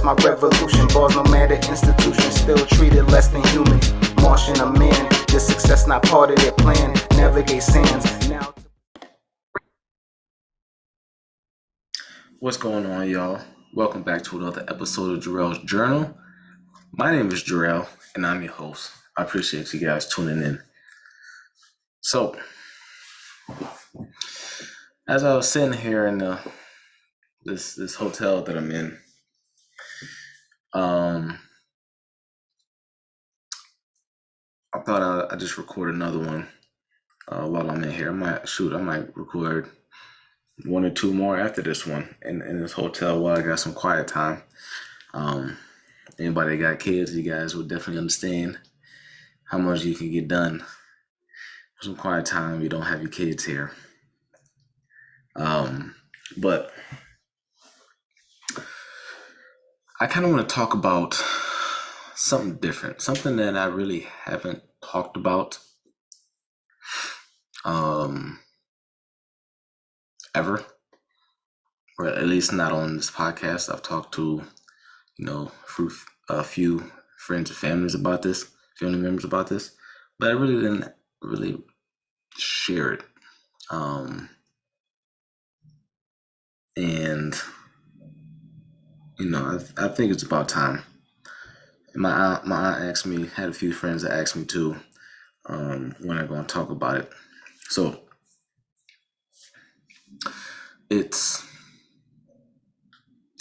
lost my revolution. Bars no matter institution, still treated less than human. Martian a man, this success not part of their plan. Navigate sands now. What's going on, y'all? Welcome back to another episode of Jarell's Journal. My name is Jarell, and I'm your host. I appreciate you guys tuning in. So, as I was sitting here in this hotel that I'm in, I thought I'd just record another one while I'm in here. I might record one or two more after this one in this hotel while I got some quiet time. Anybody that got kids, you guys would definitely understand how much you can get done for some quiet time if you don't have your kids here. But I kind of want to talk about something different, something that I really haven't talked about ever, or at least not on this podcast. I've talked to, a few friends and family members about this, but I really didn't share it. And I think it's about time. My aunt asked me, had a few friends that asked me too, when I'm going to talk about it. So it's,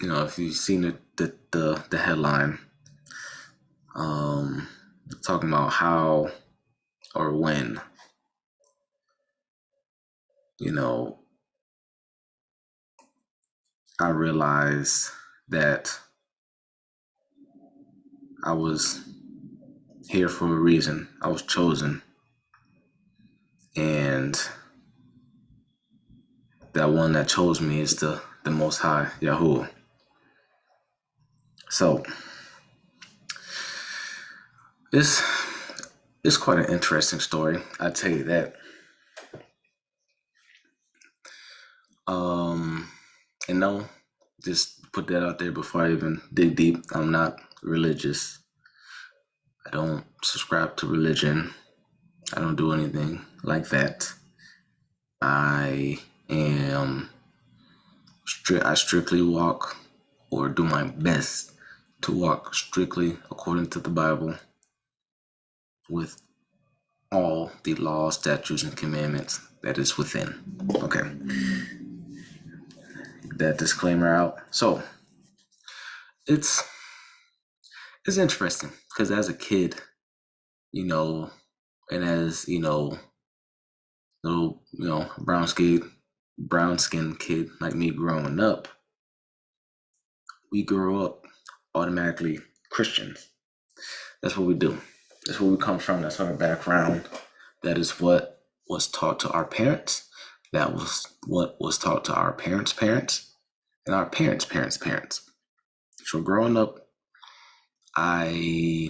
if you've seen the headline, talking about how or when, I realized that I was here for a reason. I was chosen. And that one that chose me is the Most High, Yahuah. So it's quite an interesting story, I tell you that. And no, just put that out there before I even dig deep. I'm not religious. I don't subscribe to religion. I don't do anything like that. I strictly walk, or do my best to walk strictly according to the Bible, with all the laws, statutes, and commandments that is within. Okay. That disclaimer out. So it's interesting because as a kid, and as little brown skinned kid like me growing up, we grow up automatically Christians. That's what we do. That's where we come from. That's our background. That is what was taught to our parents. That was what was taught to our parents' parents and our parents' parents' parents. So growing up, I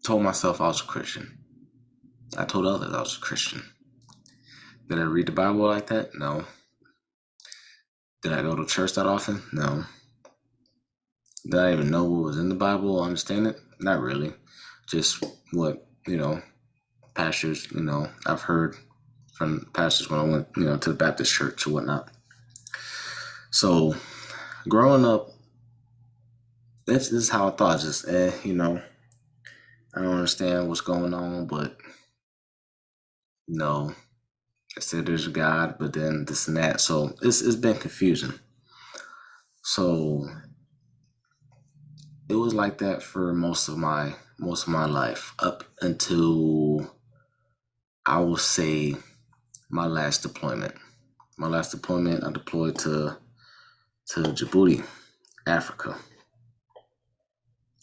told myself I was a Christian. I told others I was a Christian. Did I read the Bible like that? No. Did I go to church that often? No. Did I even know what was in the Bible or understand it? Not really. Just what, pastors, I've heard from pastors when I went, to the Baptist church or whatnot. So growing up, this is how I thought. Just, I don't understand what's going on, but I said there's a God, but then this and that. So it's been confusing. So it was like that for most of my life, up until I will say my last deployment. My last deployment, I deployed to Djibouti, Africa,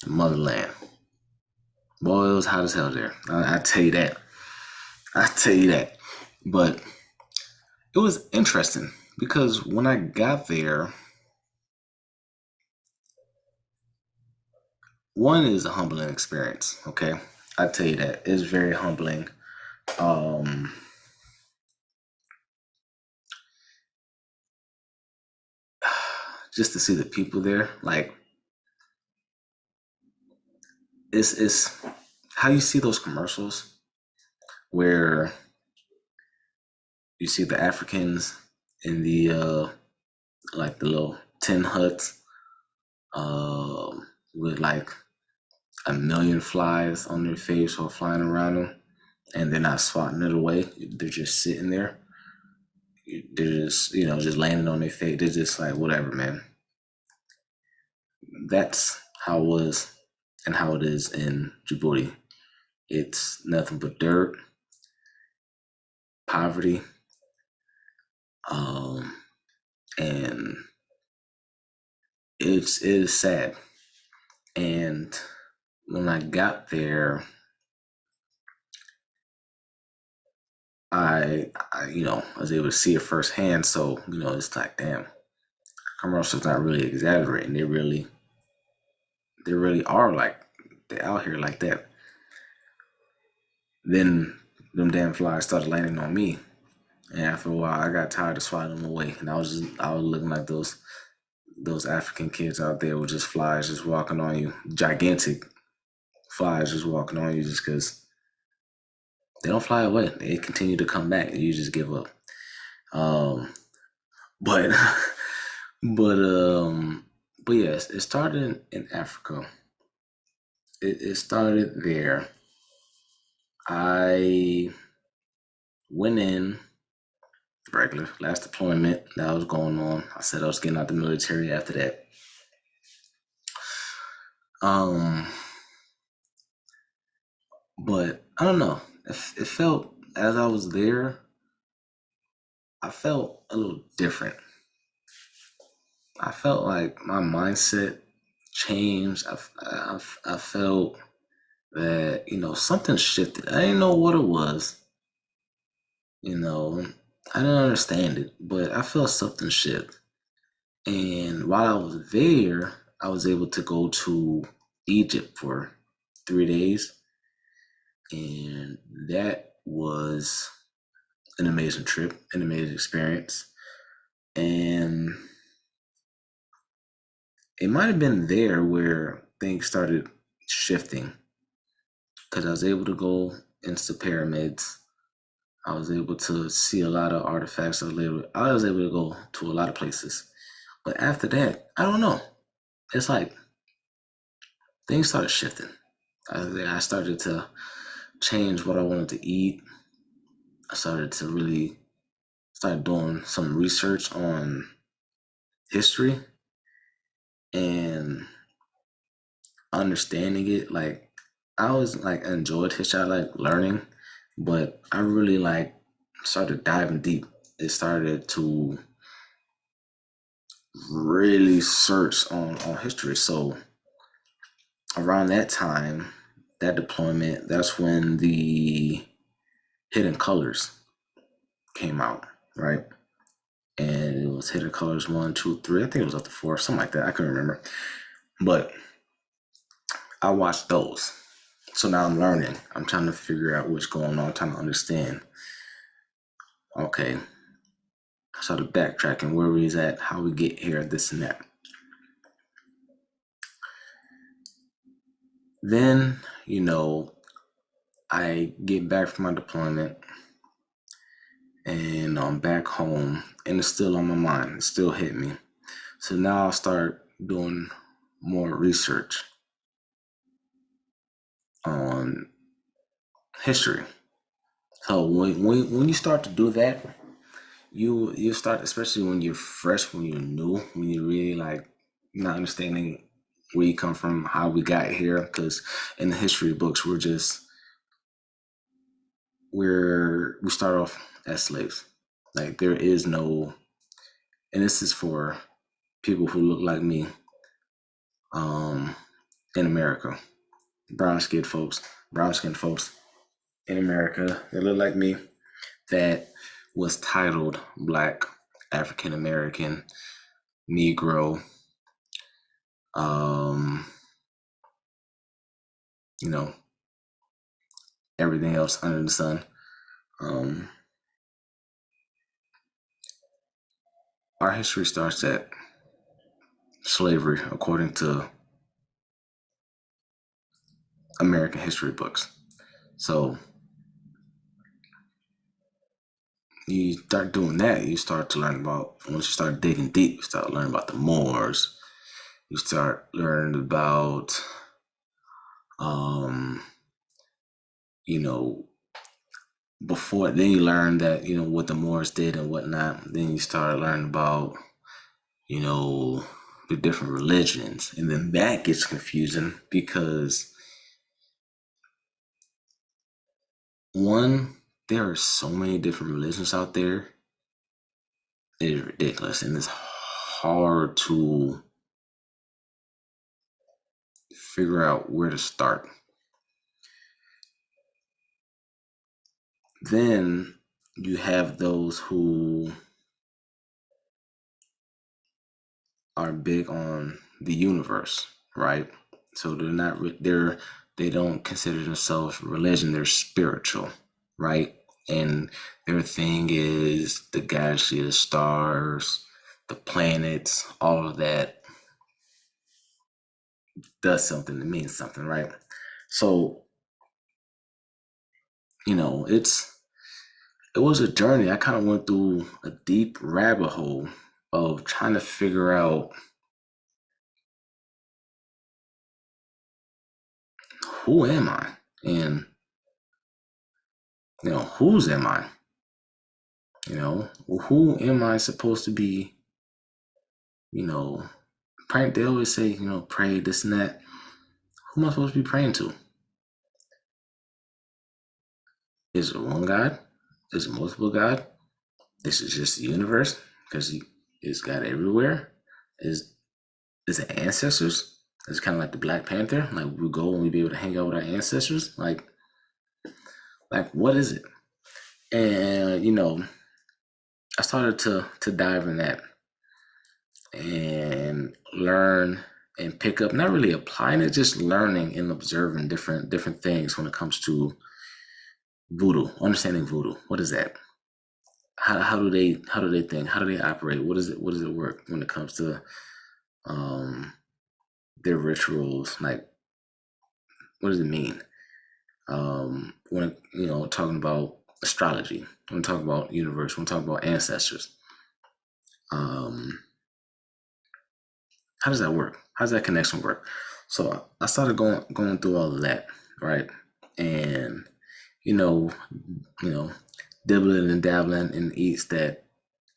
motherland. Boy, it was hot as hell there. I tell you that. But it was interesting because when I got there, one is a humbling experience. Okay, I tell you that it's very humbling. just to see the people there. Like, it's how you see those commercials where you see the Africans in the like the little tin huts with like a million flies on their face or flying around them, and they're not swatting it away. They're just sitting there. They're just, just landing on their face. They're just like, whatever, man. That's how it was and how it is in Djibouti. It's nothing but dirt, poverty, and it is sad. And when I got there, I was able to see it firsthand. So, it's like, damn, commercials not really exaggerating. They really are like, they're out here like that. Then them damn flies started landing on me. And after a while, I got tired of swatting them away. And I was looking like those African kids out there with just flies just walking on you. Gigantic flies just walking on you just because they don't fly away. They continue to come back. You just give up. But but yes, it started in Africa. It started there. I went in regular last deployment that was going on. I said I was getting out the military after that. But I don't know. It felt, as I was there, I felt a little different. I felt like my mindset changed. I felt that, something shifted. I didn't know what it was. I didn't understand it, but I felt something shift. And while I was there, I was able to go to Egypt for 3 days. And that was an amazing trip, an amazing experience. And it might have been there where things started shifting, because I was able to go into the pyramids. I was able to see a lot of artifacts. I was able to go to a lot of places. But after that, I don't know. It's like things started shifting. I started to change what I wanted to eat. I started to really start doing some research on history and understanding it. Like, I always like enjoyed history. I like learning, but I really like started diving deep. It started to really search on history. So around that time, that deployment, that's when the Hidden Colors came out, right? And it was Hidden Colors 1, 2, 3. I think it was up to 4, something like that. I couldn't remember. But I watched those. So now I'm learning. I'm trying to figure out what's going on, trying to understand. Okay. I started backtracking where we was at, how we get here, this and that. Then, I get back from my deployment and I'm back home, and it's still on my mind. It still hit me. So now I'll start doing more research on history. So when you start to do that, you start, especially when you're fresh, when you're new, when you're really like not understanding where you come from, how we got here. Because in the history books, we start off as slaves. Like, there is no, and this is for people who look like me, in America, brown skinned folks in America that look like me, that was titled Black, African American, Negro, everything else under the sun. Our history starts at slavery according to American history books. So you start doing that, you start to learn about, once you start digging deep, you start learning about the Moors, you start learning about, you know, before, then you learn that, you know, what the Moors did and whatnot. Then you start learning about, you know, the different religions. And then that gets confusing because, one, there are so many different religions out there. It is ridiculous. And it's hard to figure out where to start. Then you have those who are big on the universe, right? So they don't consider themselves religion, they're spiritual, right? And their thing is the galaxy, the stars, the planets, all of that does something, it means something, right? So, you know, it was a journey. I kind of went through a deep rabbit hole of trying to figure out, who am I? And, you know, whose am I? You know, who am I supposed to be? You know, praying. They always say, you know, pray this and that. Who am I supposed to be praying to? Is it one God? Is it multiple God? Is it just the universe? Because it's God everywhere. Is it ancestors? It's kind of like the Black Panther. Like, we go and we be able to hang out with our ancestors. Like what is it? And, you know, I started to dive in that and learn and pick up, not really applying it, just learning and observing different things when it comes to voodoo, understanding voodoo. What is that? How do they think? How do they operate? What does it work when it comes to their rituals? Like, what does it mean? When, you know, talking about astrology, when talking about universe, when talking about ancestors, how does that work? How does that connection work? So I started going through all of that, right? And, you know, dibbling and dabbling in eats that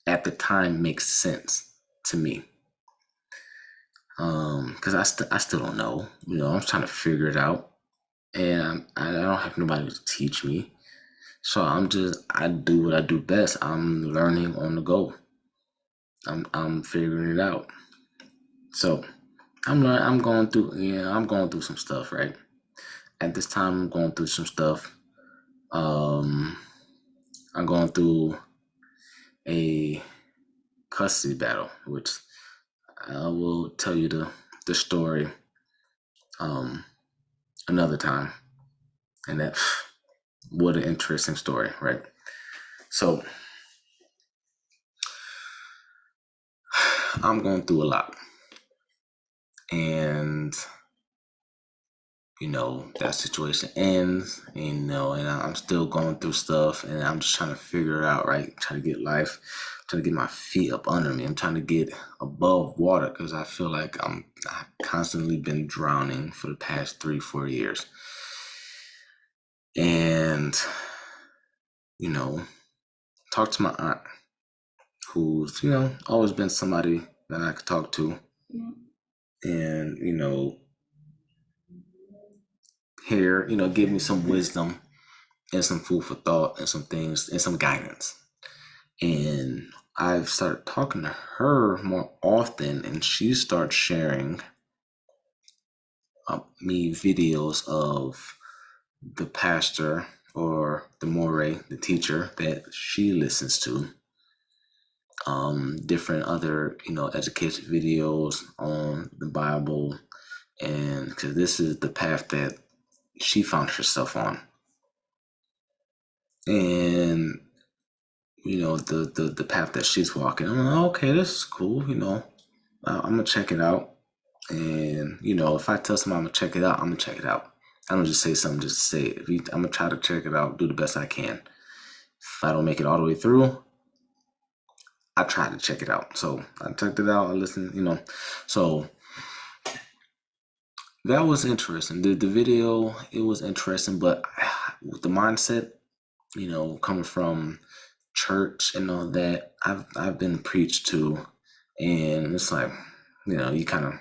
at the time makes sense to me. Because I still don't know. You know, I'm trying to figure it out, and I don't have nobody to teach me. So I do what I do best. I'm learning on the go. I'm figuring it out. So I'm going through. Yeah, I'm going through some stuff, right? At this time, I'm going through some stuff. I'm going through a custody battle, which I will tell you the story another time. And that, what an interesting story, right? So I'm going through a lot. And, you know, that situation ends, you know, and I'm still going through stuff, and I'm just trying to figure it out, right? Trying to get life, trying to get my feet up under me. I'm trying to get above water because I feel like I've constantly been drowning for the past 3-4 years. And, you know, talk to my aunt, who's, you know, always been somebody that I could talk to. And, you know, here, you know, give me some wisdom and some food for thought and some things and some guidance. And I've started talking to her more often, and she starts sharing me videos of the pastor or the moray, the teacher that she listens to, different other, you know, education videos on the Bible, and because this is the path that she found herself on. And, you know, the path that she's walking, I'm like, okay, this is cool, you know. I'm gonna check it out. And you know, if I tell somebody I'm gonna check it out, I'm gonna check it out. I don't just say something just to say it. I'm gonna try to check it out, do the best I can. If I don't make it all the way through, I try to check it out. So I checked it out. I listened, you know. So that was interesting. The video, it was interesting, but with the mindset, you know, coming from church and all that, I've been preached to, and it's like, you know, you kind of,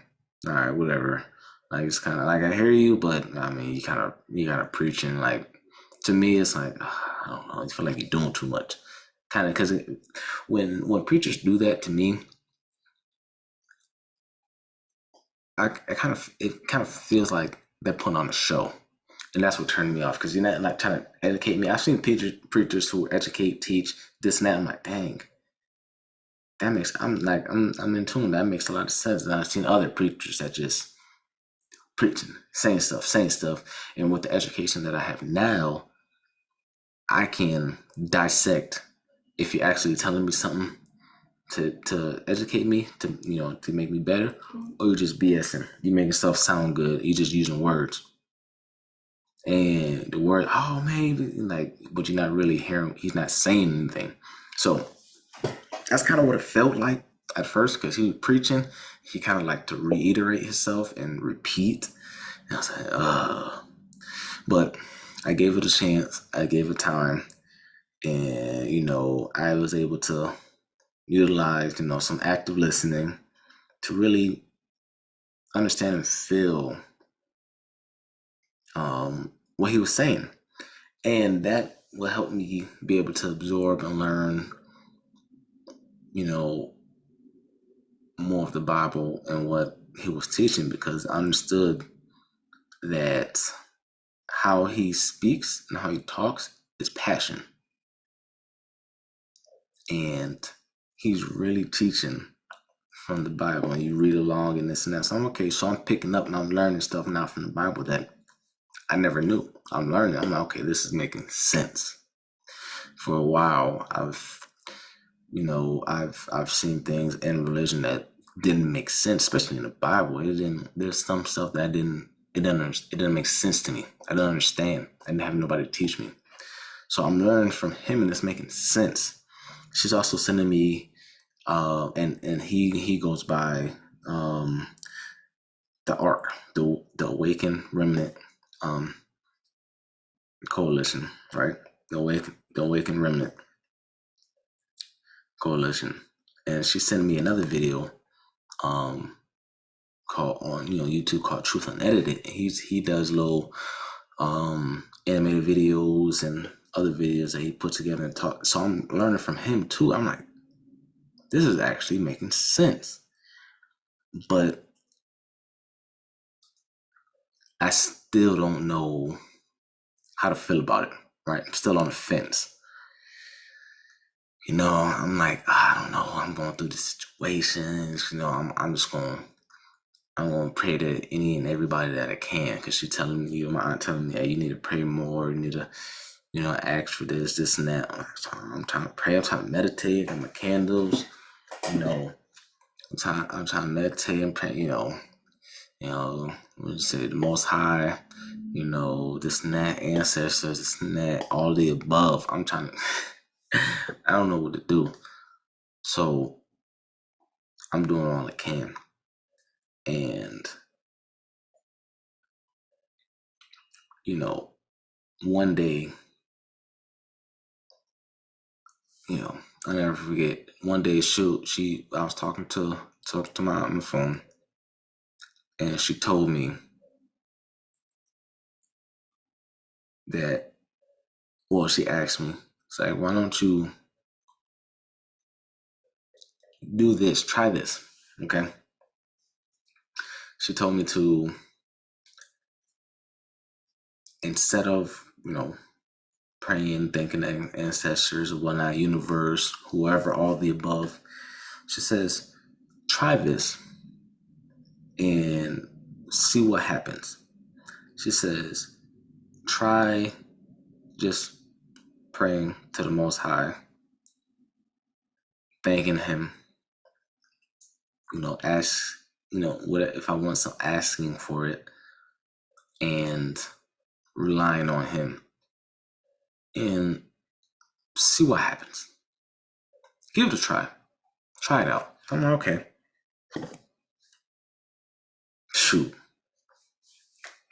all right, whatever. Like it's kind of like I hear you, but I mean, you gotta preaching. Like to me, it's like I don't know. I feel like you're doing too much. Kind of because when preachers do that to me, it kind of feels like they're putting on a show, and that's what turned me off. Because you're not like trying to educate me. I've seen preachers who educate, teach this and that. I'm like, dang, that makes. I'm in tune. That makes a lot of sense. And I've seen other preachers that just preaching, saying stuff, and with the education that I have now, I can dissect. If you're actually telling me something to educate me, to you know, to make me better, or you're just BSing. You making stuff sound good. You just using words. And the word, oh man, like, but you're not really hearing. He's not saying anything. So that's kind of what it felt like at first, because he was preaching. He kind of like to reiterate himself and repeat. And I was like, but I gave it a chance. I gave it time, and you know, I was able to utilize, you know, some active listening to really understand and feel what he was saying, and that will help me be able to absorb and learn, you know, more of the Bible and what he was teaching, because I understood that how he speaks and how he talks is passion, and he's really teaching from the Bible, and you read along and this and that. So I'm okay. So I'm picking up and I'm learning stuff now from the Bible that I never knew. I'm learning. I'm like, okay, this is making sense. For a while, I've seen things in religion that didn't make sense, especially in the Bible. It didn't. There's some stuff that didn't. It didn't make sense to me. I didn't understand. I didn't have nobody to teach me. So I'm learning from him, and it's making sense. She's also sending me, and he goes by the Ark, the Awakened Remnant um, Coalition, right? The Awakened Remnant Coalition, and she sent me another video um, called on YouTube called Truth Unedited. He does little animated videos and other videos that he put together and talk. So I'm learning from him too. I'm like, this is actually making sense, but I still don't know how to feel about it. Right, I'm still on the fence. You know, I'm like, I don't know. I'm going through the situations. You know, I'm gonna pray to any and everybody that I can, because she's telling me, my aunt telling me, hey, you need to pray more. You need to, you know, ask for this and that. I'm trying to pray. I'm trying to meditate. I'm with candles. You know, I'm trying to meditate and pray. What you say, the Most High. You know, this and that, ancestors, this and that, all the above. I'm trying to. I don't know what to do. So I'm doing all I can. And, you know, one day, you know, I'll never forget. One day, I was talking to my aunt on the phone, and she told me that, well, she asked me, it's like, why don't you do this, try this, okay? She told me to, instead of, you know, praying, thanking the ancestors or whatnot, universe, whoever, all the above, she says, try this and see what happens. She says, try just praying to the Most High, thanking Him, ask, what if I want some, asking for it and relying on him and see what happens. Give it a try. Try it out. I'm like, okay. Shoot.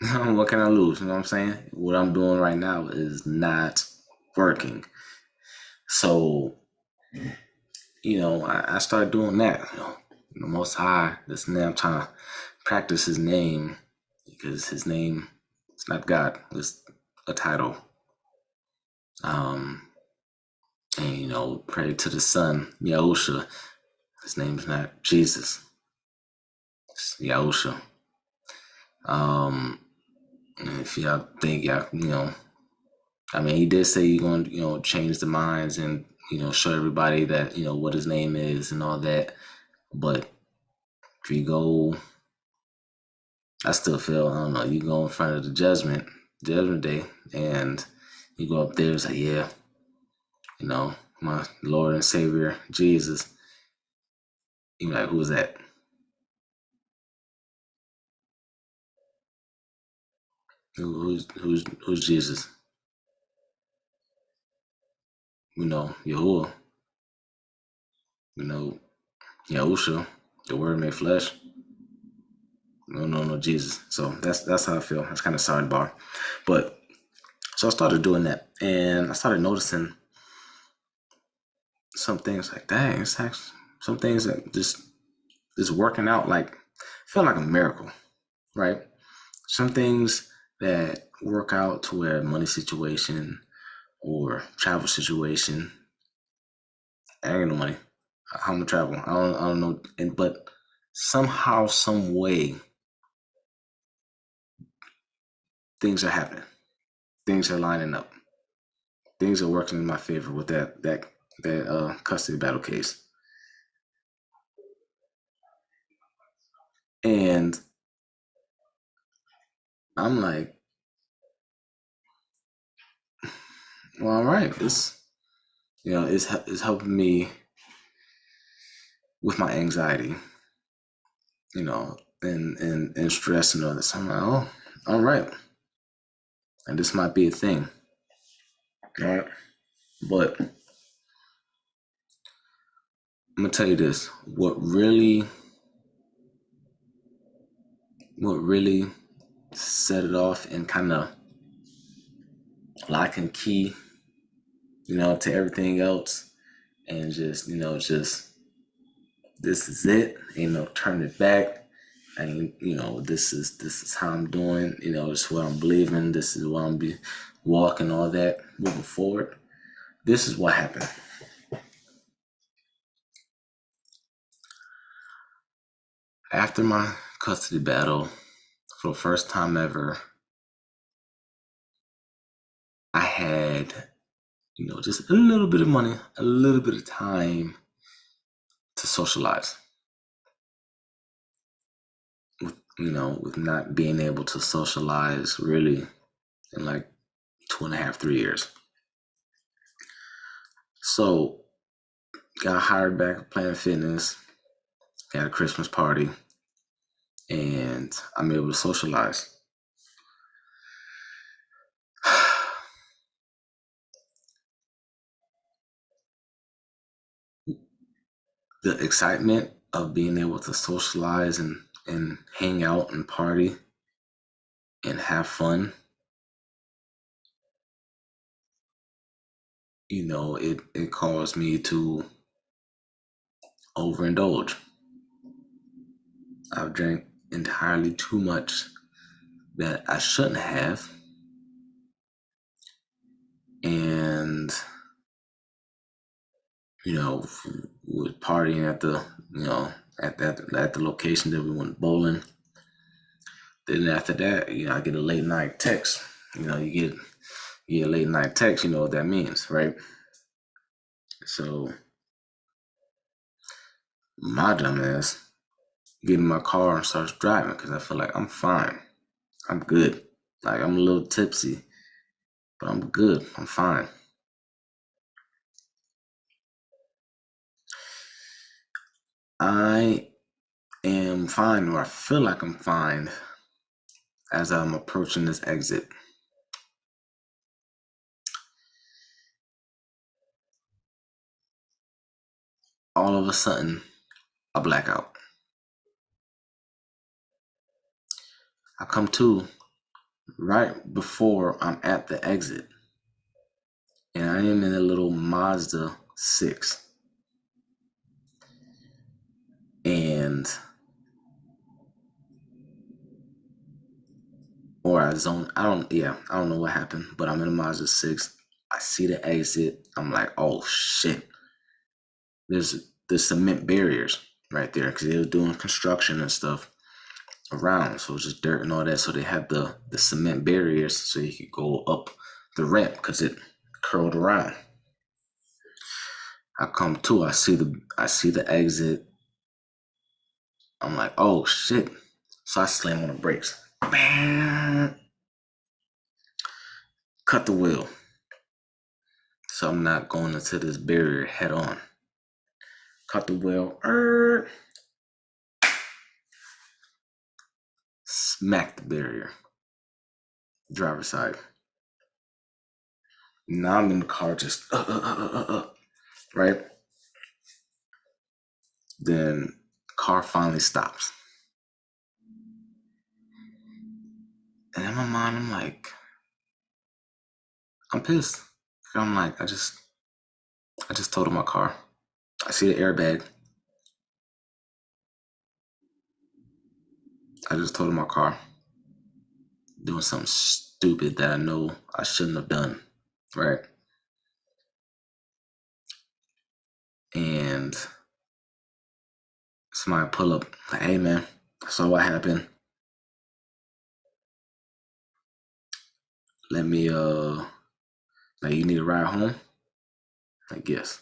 What can I lose? You know what I'm saying? What I'm doing right now is not working. So, I started doing that. The Most High, this name, I'm trying to practice his name because his name, it's not God, it's a title. And, pray to the Son, Yahuah. His name's not Jesus, it's Yahuah. And if y'all think y'all, he did say you're going to, change the minds and, show everybody that, what his name is and all that. But if you go, I still feel, I don't know, you go in front of the judgment day, and you go up there and say, yeah, my Lord and Savior, Jesus. You're like, who's that? Who's Jesus? Yahuah. Yahushua, the Word made flesh. No, Jesus. So that's how I feel. That's kind of sidebar, but so I started doing that, and I started noticing some things like, dang, it's actually some things that just working out like felt like a miracle, right? Some things that work out to where money situation or travel situation, I ain't got no money. How I'm gonna travel? I don't know. But somehow, some way, things are happening. Things are lining up. Things are working in my favor with that custody battle case. And I'm like, well, all right, this, it's helping me with my anxiety, and stress and all this. I'm like, oh, all right, and this might be a thing, all right. But I'm gonna tell you this: what really set it off and kind of lock and key, to everything else, and just this is it. Ain't no turning it back. And this is how I'm doing. This is what I'm believing. This is what I'm be walking. All that moving forward. This is what happened. After my custody battle, for the first time ever, I had, just a little bit of money, a little bit of time to socialize. With not being able to socialize really in like 2.5, 3 years. So got hired back at Planet Fitness, got a Christmas party, and I'm able to socialize. The excitement of being able to socialize and hang out and party and have fun, it caused me to overindulge. I've drank entirely too much that I shouldn't have. And, with partying at the, at the location that we went bowling. Then after that, I get a late night text. You get a late night text, you know what that means, right? So my dumb ass get in my car and starts driving because I feel like I'm fine. I'm good. Like I'm a little tipsy, but I'm good. I'm fine. I am fine, or I feel like I'm fine, as I'm approaching this exit. All of a sudden, a blackout. I come to right before I'm at the exit, and I am in a little Mazda 6. And or I zone. I don't know what happened, but I'm in a Mazda 6. I see the exit. I'm like, oh shit. There's the cement barriers right there because they were doing construction and stuff around. So it's just dirt and all that. So they have the cement barriers so you could go up the ramp because it curled around. I come to, I see the exit. I'm like, oh shit. So I slam on the brakes. Cut the wheel. So I'm not going into this barrier head on. Cut the wheel. Smack the barrier. Driver's side. Now I'm in the car just right? Then car finally stops. And in my mind, I'm like, I'm pissed. I'm like, I just totaled my car. I see the airbag. I just totaled my car. Doing something stupid that I know I shouldn't have done. Right? And somebody pull up, like, hey man, I saw what happened. Let me like, you need a ride home? Like, yes.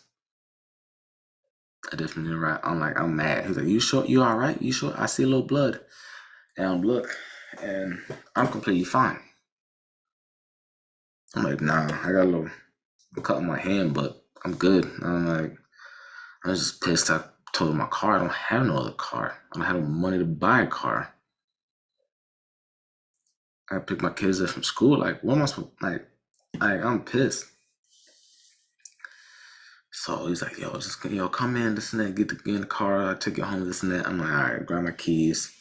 I definitely need a ride. I'm like, I'm mad. He's like, you sure? You all right? You sure? I see a little blood. And I'm look, and I'm completely fine. I'm like, nah, I got a little cut on my hand, but I'm good. I'm like, I was just pissed. I told my car, I don't have no other car. I don't have no money to buy a car. I pick my kids up from school. Like, what am I supposed I'm pissed. So he's like, yo, just come in, this and that, get in the car, I take you home, this and that. I'm like, all right, grab my keys,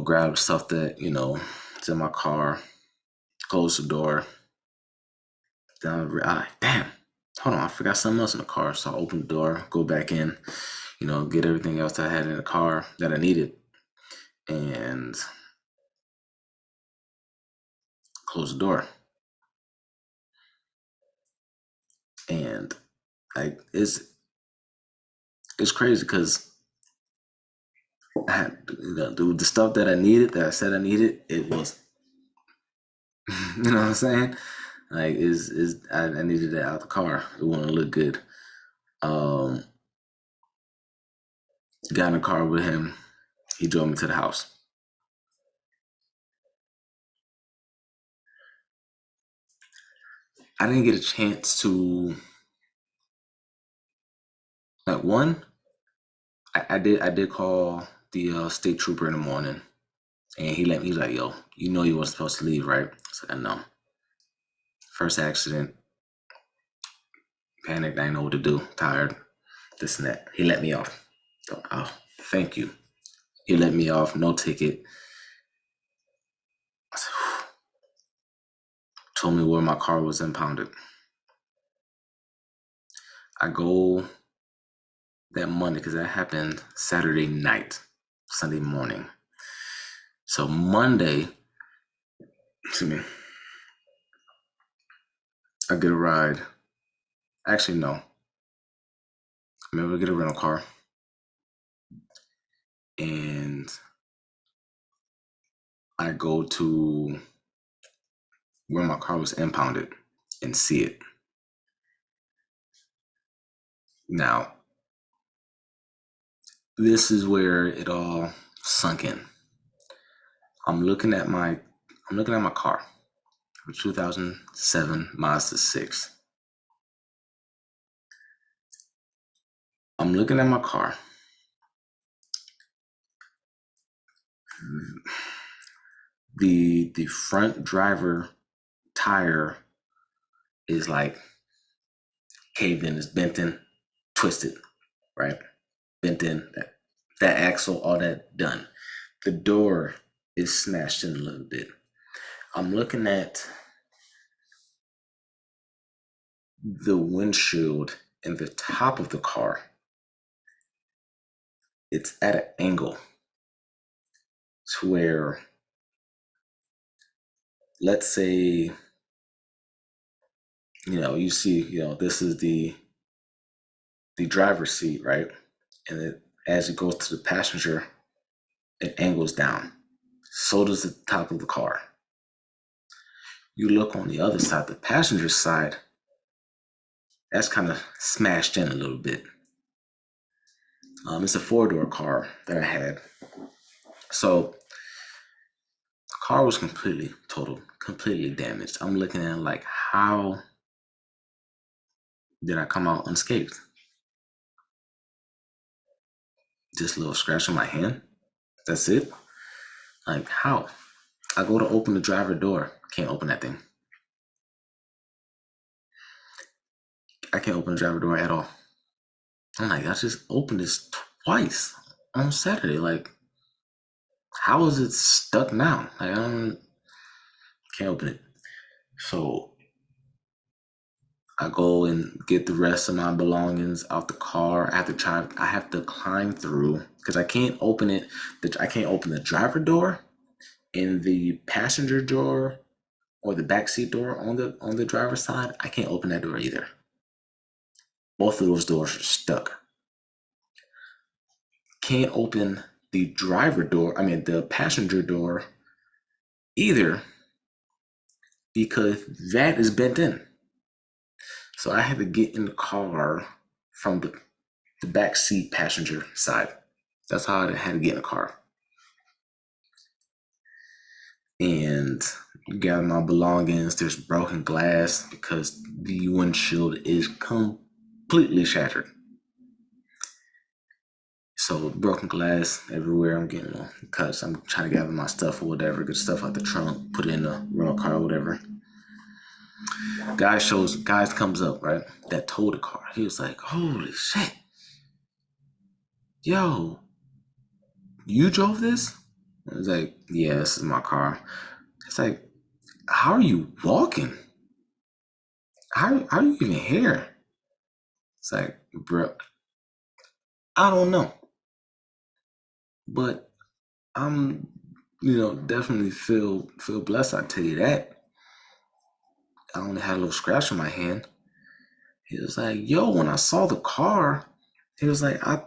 grab stuff that, is in my car, close the door. Then I'm like, damn, hold on, I forgot something else in the car. So I open the door, go back in, get everything else that I had in the car that I needed, and close the door. And like, it's crazy because the stuff that I needed, that I said I needed, it was, you know what I'm saying? Like, I needed that out the car. It wouldn't look good. Got in the car with him. He drove me to the house. I didn't get a chance to, like, one, I did call the state trooper in the morning, and he's like, yo, you weren't supposed to leave, right? I said, I know. First accident, panicked, I didn't know what to do, tired, this and that. He let me off. So, oh, thank you. He let me off, no ticket. I said, whew. Told me where my car was impounded. I go that Monday, because that happened Saturday night, Sunday morning. So Monday, I get a ride. Actually, no. I'm able to get a rental car. And I go to where my car was impounded and see it. Now, this is where it all sunk in. I'm looking at my car, a 2007 Mazda 6. I'm looking at my car, the front driver tire is like caved in, is bent in, twisted, right? Bent in, that axle, all that done. The door is smashed in a little bit. I'm looking at the windshield and the top of the car. It's at an angle to where, let's say, you see, this is the driver's seat, right? And as it goes to the passenger, it angles down. So does the top of the car. You look on the other side, the passenger side, that's kind of smashed in a little bit. It's a 4-door car that I had. So the car was completely damaged. I'm looking at it like, how did I come out unscathed? Just a little scratch on my hand. That's it. Like, how? I go to open the driver door. Can't open that thing. I can't open the driver door at all. I'm like, I just opened this twice on Saturday. Like, how is it stuck now? Like, can't open it. So I go and get the rest of my belongings out the car. I have to climb through, because I can't open it. I can't open the driver door and the passenger door or the backseat door on the driver's side. I can't open that door either. Both of those doors are stuck. Can't open the the passenger door either, because that is bent in. So I had to get in the car from the back seat passenger side. That's how I had to get in the car. And gather my belongings. There's broken glass because the windshield is completely shattered. So broken glass everywhere. I'm getting cuts. I'm trying to gather my stuff or whatever, get stuff out the trunk, put it in the rental car or whatever. Guys comes up, right? That towed the car. He was like, holy shit. Yo, you drove this? I was like, yeah, this is my car. It's like, how are you walking? How are you even here? It's like, bro, I don't know. But I'm, definitely feel blessed. I tell you that. I only had a little scratch on my hand. He was like, yo, when I saw the car, he was like, I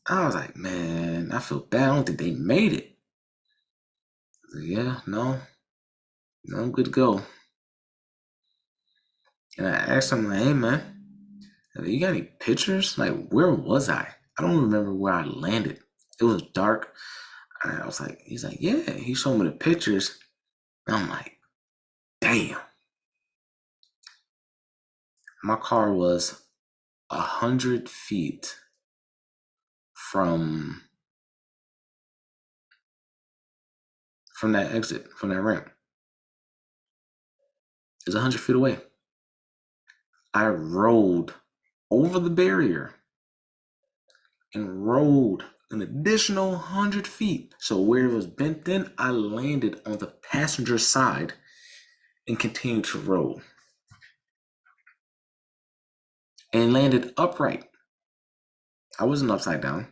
was like, man, I feel bad. I don't think they made it. I was like, yeah, no, I'm good to go. And I asked him, like, hey, man, you got any pictures? Like, where was I? I don't remember where I landed. It was dark. I was like, he's like, yeah. He showed me the pictures. And I'm like, damn. My car was 100 feet from that exit, from that ramp. It's 100 feet away. I rode over the barrier and rode an additional 100 feet. So where it was bent in, I landed on the passenger side and continued to roll. And landed upright. I wasn't upside down.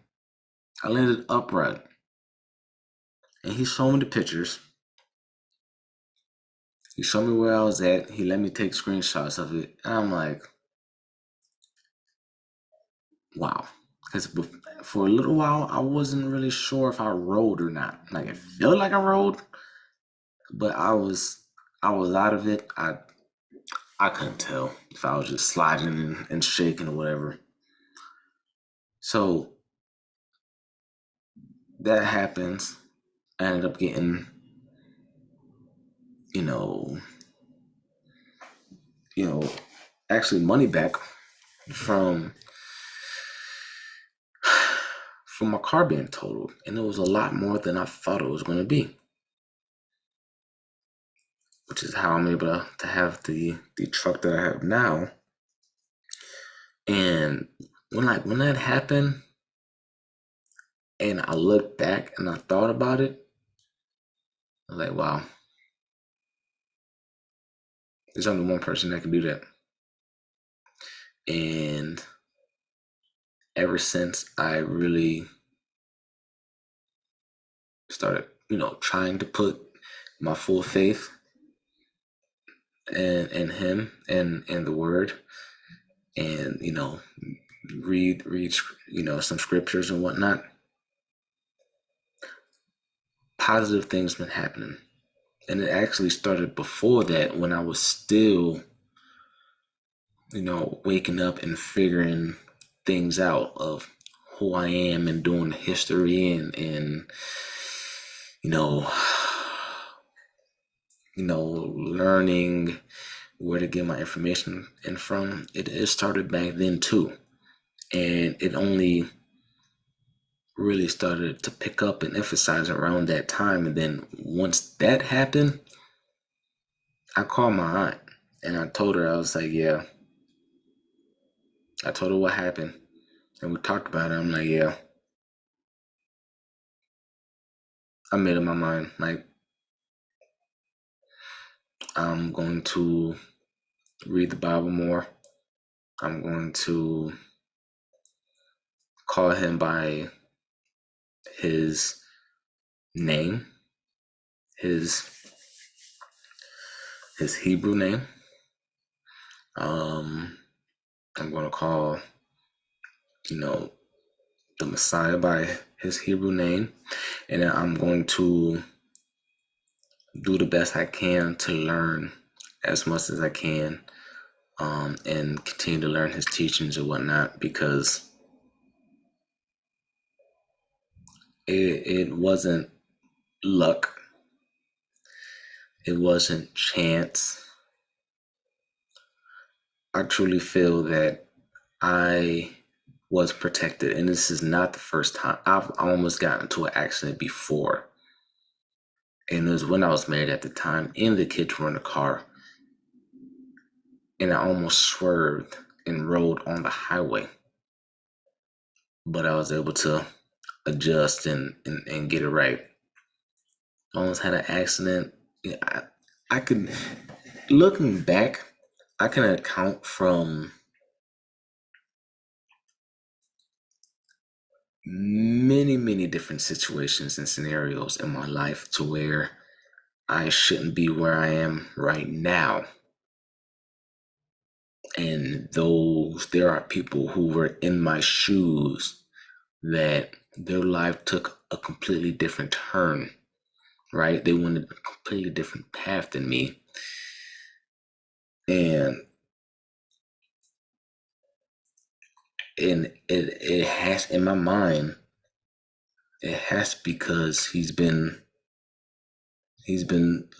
I landed upright. And he showed me the pictures. He showed me where I was at. He let me take screenshots of it. And I'm like, wow. Because for a little while, I wasn't really sure if I rode or not. Like, it felt like I rode, but I was out of it. I couldn't tell if I was just sliding and shaking or whatever. So that happens. I ended up getting, actually money back from for my car being totaled, and it was a lot more than I thought it was going to be. Which is how I'm able to have the truck that I have now. And when that happened, and I looked back and I thought about it, I was like, wow, there's only one person that can do that. And ever since I really started, trying to put my full faith in him and the word, and read some scriptures and whatnot, positive things been happening. And it actually started before that, when I was still waking up and figuring things out of who I am, and doing history, and learning where to get my information in from. It started back then too, and it only really started to pick up and emphasize around that time. And then once that happened, I called my aunt and I told her, I was like, yeah. I told her what happened, and we talked about it. I'm like, yeah, I made up my mind. Like, I'm going to read the Bible more. I'm going to call him by his name, his Hebrew name. I'm going to call, the Messiah by his Hebrew name, and I'm going to do the best I can to learn as much as I can, and continue to learn his teachings and whatnot, because it wasn't luck. It wasn't chance. I truly feel that I was protected, and this is not the first time. I've almost gotten into an accident before, and it was when I was married at the time, and the kids were in the car, and I almost swerved and rolled on the highway, but I was able to adjust and get it right. Almost had an accident. Yeah, I could, looking back, I can account from many different situations and scenarios in my life to where I shouldn't be where I am right now. And there are people who were in my shoes that their life took a completely different turn, right? They went a completely different path than me. And it has, in my mind, it has, because he's been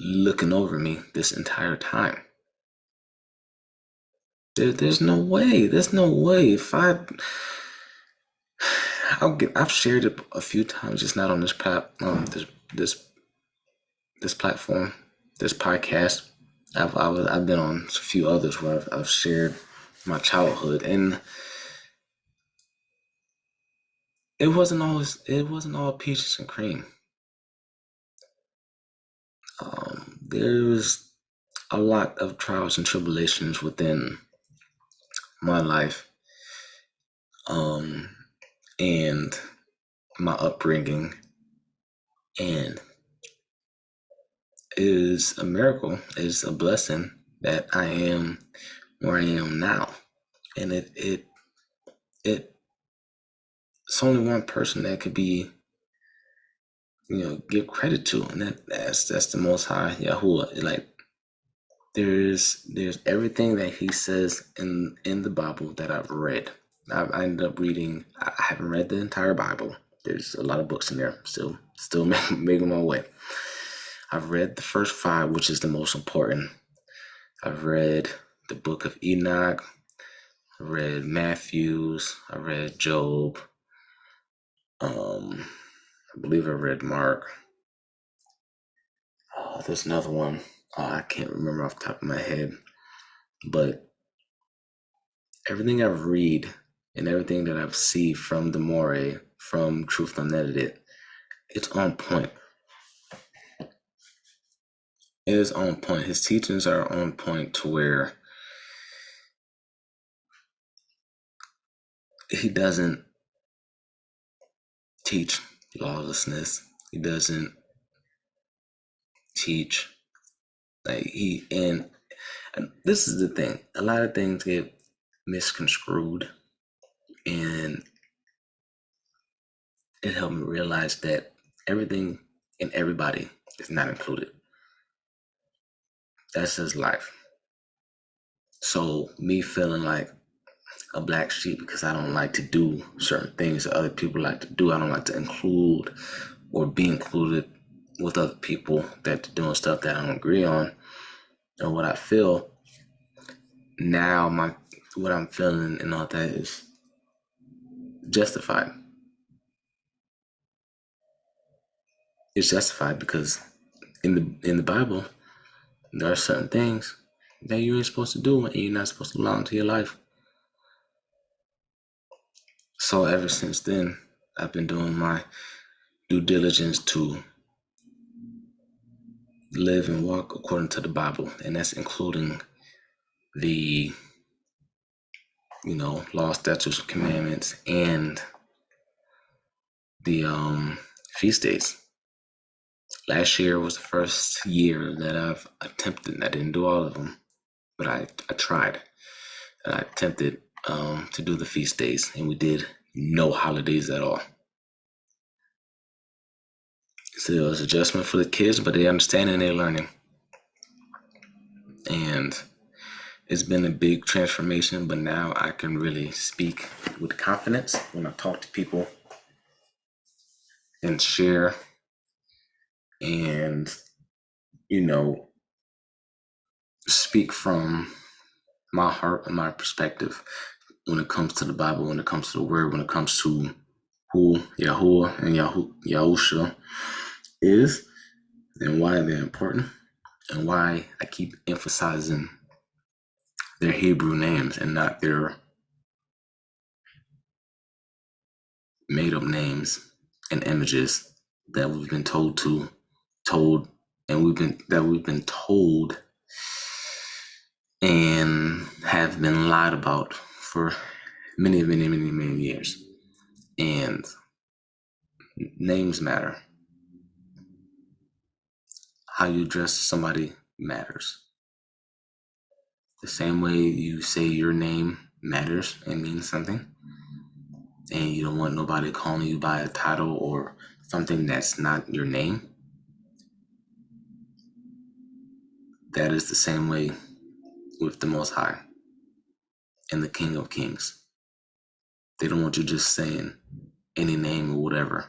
looking over me this entire time. There's no way. There's no way. I've shared it a few times, just not on this this platform, this podcast. I've been on a few others where I've shared my childhood, and it wasn't all peaches and cream. There's a lot of trials and tribulations within my life, and my upbringing, and it is a miracle, is a blessing that I am where I am now. And it's only one person that could be, give credit to, and that's the Most High, Yahuah. Like, there's everything that he says in the Bible that I've read. I ended up reading. I haven't read the entire Bible. There's a lot of books in there. Still making my way. I've read the first 5, which is the most important. I've read the book of Enoch. I read Matthews. I read Job. I believe I read Mark. There's another one. I can't remember off the top of my head. But everything I've read and everything that I've seen from the Moray, from Truth Unedited, it's on point. It is on point. His teachings are on point to where he doesn't teach lawlessness. He doesn't teach and this is the thing. A lot of things get misconstrued, and it helped me realize that everything and everybody is not included. That's his life. So me feeling like a black sheep because I don't like to do certain things that other people like to do. I don't like to include or be included with other people that are doing stuff that I don't agree on or what I feel. Now what I'm feeling and all that is justified. It's justified because in the Bible, there are certain things that you ain't supposed to do and you're not supposed to allow into your life. So ever since then, I've been doing my due diligence to live and walk according to the Bible, and that's including the law, statutes, commandments, and the feast days. Last year was the first year that I've attempted. I didn't do all of them, but I tried. And I attempted to do the feast days, and we did no holidays at all. So it was adjustment for the kids, but they understand and they're learning. And it's been a big transformation, but now I can really speak with confidence when I talk to people and share and, speak from my heart and my perspective when it comes to the Bible, when it comes to the Word, when it comes to who Yahuah and Yahusha is and why they're important and why I keep emphasizing their Hebrew names and not their made-up names and images that we've been told and have been lied about for many years. And names matter. How you address somebody matters. The same way you say your name matters and means something, and you don't want nobody calling you by a title or something that's not your name. That is the same way with the Most High and the King of Kings. They don't want you just saying any name or whatever.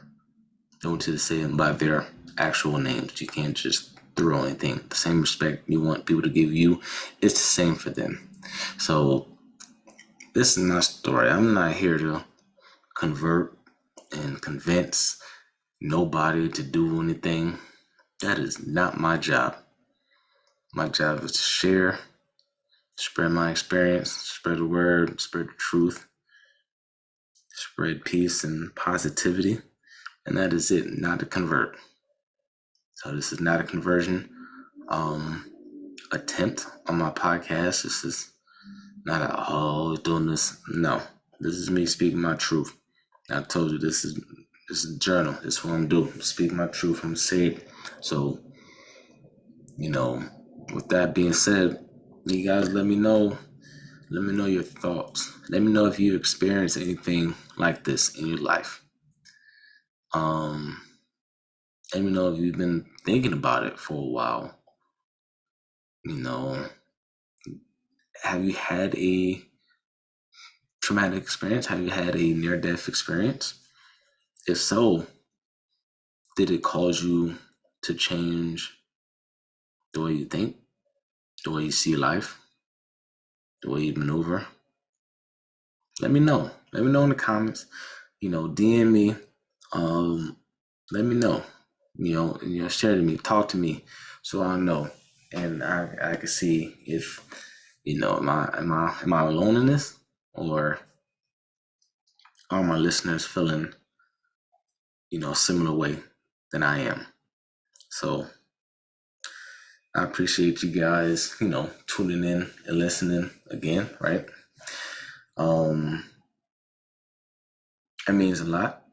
They want you to say them by their actual names. You can't just throw anything. The same respect you want people to give you, it's the same for them. So this is my story. I'm not here to convert and convince nobody to do anything. That is not my job. My job is to share, spread my experience, spread the word, spread the truth, spread peace and positivity, and that is it, not to convert. So this is not a conversion attempt on my podcast. This is not doing this. No, this is me speaking my truth. I told you this is a journal. This is what I'm doing. Speak my truth. I'm saying. So, with that being said, you guys let me know. Let me know your thoughts. Let me know if you experienced anything like this in your life. Let me know if you've been thinking about it for a while. Have you had a traumatic experience? Have you had a near-death experience? If so, did it cause you to change the way you think, the way you see life, the way you maneuver? Let me know. Let me know in the comments. DM me let me know. Share to me, talk to me, so I know, and I can see if am I alone in this, or are my listeners feeling a similar way than I am. So I appreciate you guys, tuning in and listening again, right? It means a lot,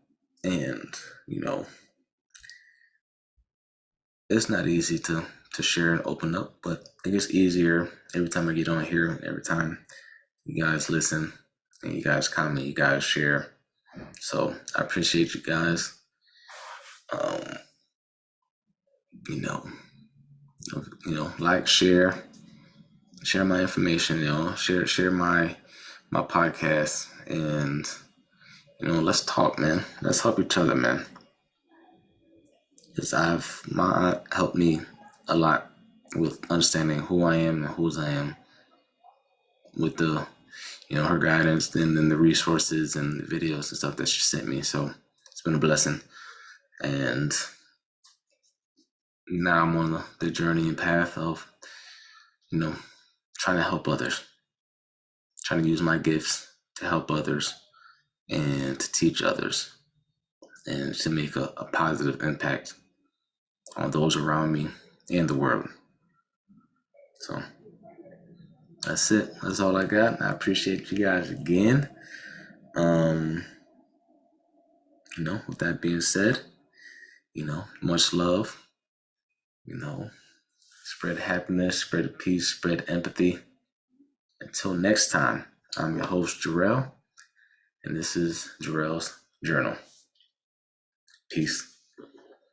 and it's not easy to share and open up, but it gets easier every time I get on here, and every time you guys listen and you guys comment, you guys share. So I appreciate you guys. You know, like, share my information. Share my podcast, and let's talk, man. Let's help each other, man. Because my aunt helped me a lot with understanding who I am and whose I am, with the her guidance, and then the resources and the videos and stuff that she sent me. So it's been a blessing. And now I'm on the journey and path of, trying to help others, trying to use my gifts to help others and to teach others, and to make a positive impact on those around me and the world. So that's it. That's all I got. I appreciate you guys again. With that being said, much love. Spread happiness, spread peace, spread empathy. Until next time, I'm your host, Jarell, and this is Jarell's Journal. Peace.